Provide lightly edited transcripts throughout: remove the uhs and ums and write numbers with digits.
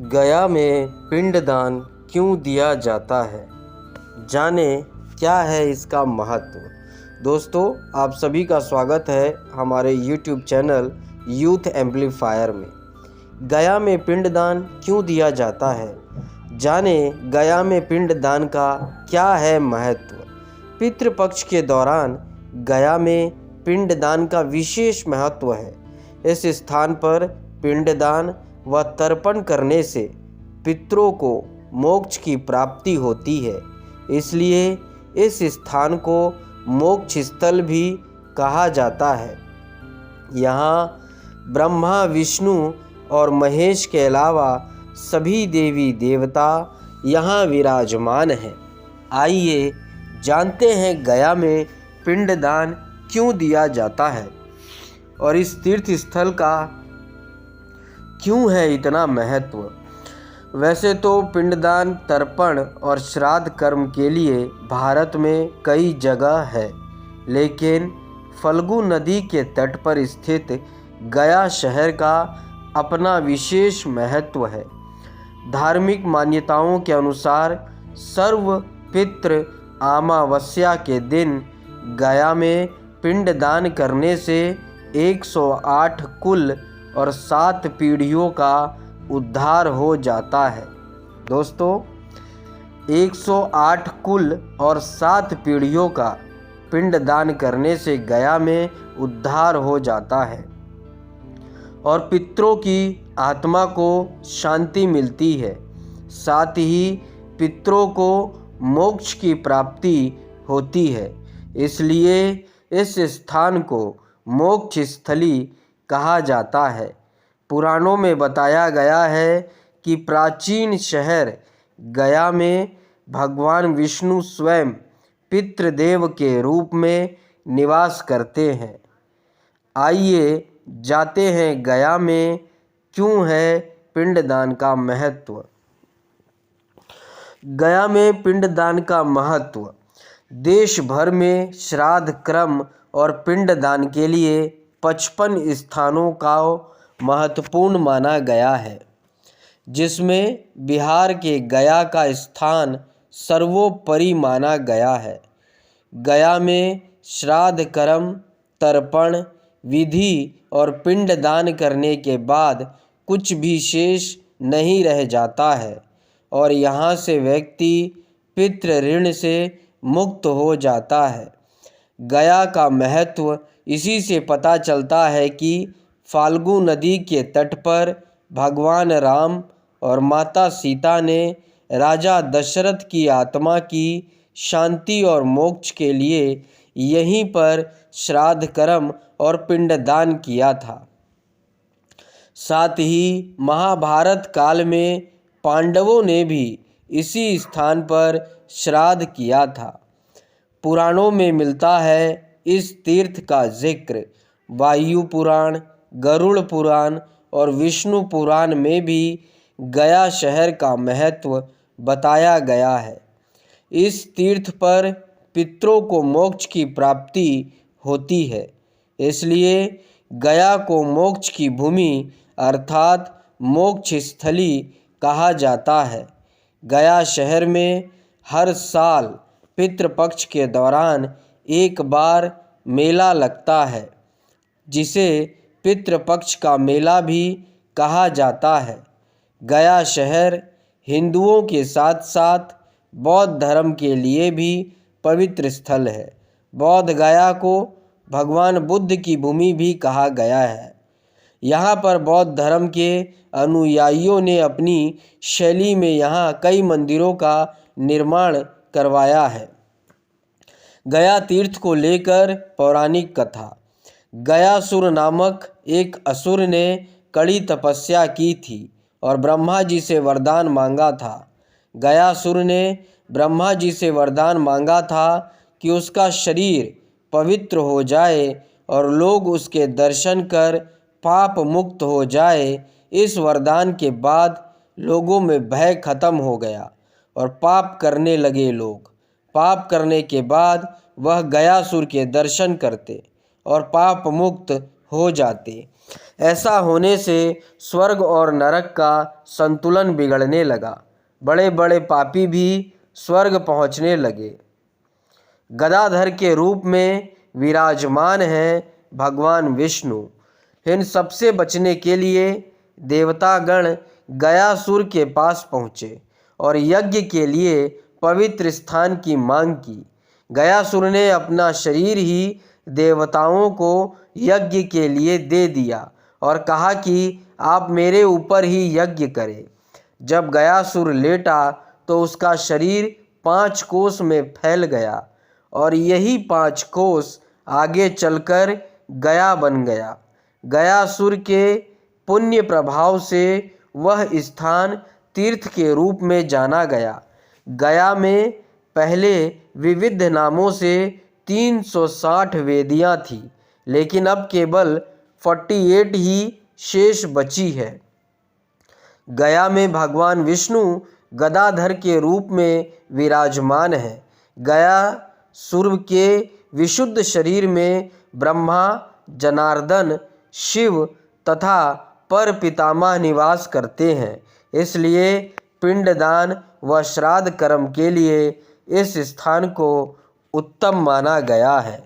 गया में पिंडदान क्यों दिया जाता है, जाने क्या है इसका महत्व। दोस्तों, आप सभी का स्वागत है हमारे YouTube चैनल यूथ एम्पलीफायर में। गया में पिंडदान क्यों दिया जाता है, जाने गया में पिंडदान का क्या है महत्व। पितृपक्ष के दौरान गया में पिंडदान का विशेष महत्व है। इस स्थान पर पिंडदान व तर्पण करने से पितरों को मोक्ष की प्राप्ति होती है, इसलिए इस स्थान को मोक्ष स्थल भी कहा जाता है। यहाँ ब्रह्मा, विष्णु और महेश के अलावा सभी देवी देवता यहाँ विराजमान हैं। आइए जानते हैं गया में पिंडदान क्यों दिया जाता है और इस तीर्थ स्थल का क्यों है इतना महत्व। वैसे तो पिंडदान, तर्पण और श्राद्ध कर्म के लिए भारत में कई जगह है, लेकिन फल्गु नदी के तट पर स्थित गया शहर का अपना विशेष महत्व है। धार्मिक मान्यताओं के अनुसार सर्व पितृ अमावस्या के दिन गया में पिंडदान करने से 108 कुल और 7 पीढ़ियों का उद्धार हो जाता है। दोस्तों, 108 कुल और 7 पीढ़ियों का पिंडदान करने से गया में उद्धार हो जाता है और पितरों की आत्मा को शांति मिलती है। साथ ही पितरों को मोक्ष की प्राप्ति होती है, इसलिए इस स्थान को मोक्ष स्थली कहा जाता है। पुराणों में बताया गया है कि प्राचीन शहर गया में भगवान विष्णु स्वयं पितृदेव के रूप में निवास करते हैं। आइए जाते हैं गया में क्यों है पिंडदान का महत्व। गया में पिंडदान का महत्व देश भर में श्राद्ध क्रम और पिंडदान के लिए 55 स्थानों का महत्वपूर्ण माना गया है, जिसमें बिहार के गया का स्थान सर्वोपरि माना गया है। गया में श्राद्ध कर्म, तर्पण विधि और पिंडदान करने के बाद कुछ भी शेष नहीं रह जाता है और यहाँ से व्यक्ति पितृ ऋण से मुक्त हो जाता है। गया का महत्व इसी से पता चलता है कि फाल्गु नदी के तट पर भगवान राम और माता सीता ने राजा दशरथ की आत्मा की शांति और मोक्ष के लिए यहीं पर श्राद्ध कर्म और पिंडदान किया था। साथ ही महाभारत काल में पांडवों ने भी इसी स्थान पर श्राद्ध किया था। पुराणों में मिलता है इस तीर्थ का जिक्र वायु पुराण, गरुड़ पुराण और विष्णु पुराण में भी गया शहर का महत्व बताया गया है। इस तीर्थ पर पितरों को मोक्ष की प्राप्ति होती है, इसलिए गया को मोक्ष की भूमि अर्थात मोक्ष स्थली कहा जाता है। गया शहर में हर साल पितृपक्ष के दौरान एक बार मेला लगता है, जिसे पितृपक्ष का मेला भी कहा जाता है। गया शहर हिंदुओं के साथ साथ बौद्ध धर्म के लिए भी पवित्र स्थल है। बौद्ध गया को भगवान बुद्ध की भूमि भी कहा गया है। यहाँ पर बौद्ध धर्म के अनुयायियों ने अपनी शैली में यहाँ कई मंदिरों का निर्माण करवाया है। गया तीर्थ को लेकर पौराणिक कथा। गयासुर नामक एक असुर ने कड़ी तपस्या की थी और ब्रह्मा जी से वरदान मांगा था। गयासुर ने ब्रह्मा जी से वरदान मांगा था कि उसका शरीर पवित्र हो जाए और लोग उसके दर्शन कर पाप मुक्त हो जाए। इस वरदान के बाद लोगों में भय खत्म हो गया और पाप करने लगे लोग। पाप करने के बाद वह गयासुर के दर्शन करते और पाप मुक्त हो जाते। ऐसा होने से स्वर्ग और नरक का संतुलन बिगड़ने लगा। बड़े बड़े पापी भी स्वर्ग पहुँचने लगे। गदाधर के रूप में विराजमान हैं भगवान विष्णु। इन सबसे बचने के लिए देवतागण गयासुर के पास पहुँचे और यज्ञ के लिए पवित्र स्थान की मांग की। गयासुर ने अपना शरीर ही देवताओं को यज्ञ के लिए दे दिया और कहा कि आप मेरे ऊपर ही यज्ञ करें। जब गयासुर लेटा तो उसका शरीर 5 कोस में फैल गया और यही 5 कोस आगे चलकर गया बन गया। गयासुर के पुण्य प्रभाव से वह स्थान तीर्थ के रूप में जाना गया। गया में पहले विविध नामों से 360 वेदियाँ थीं, लेकिन अब केवल 48 ही शेष बची है। गया में भगवान विष्णु गदाधर के रूप में विराजमान है। गया सुर के विशुद्ध शरीर में ब्रह्मा, जनार्दन, शिव तथा पर पितामह निवास करते हैं। इसलिए पिंडदान व श्राद्ध कर्म के लिए इस स्थान को उत्तम माना गया है।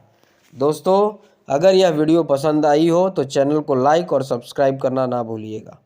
दोस्तों, अगर यह वीडियो पसंद आई हो तो चैनल को लाइक और सब्सक्राइब करना ना भूलिएगा।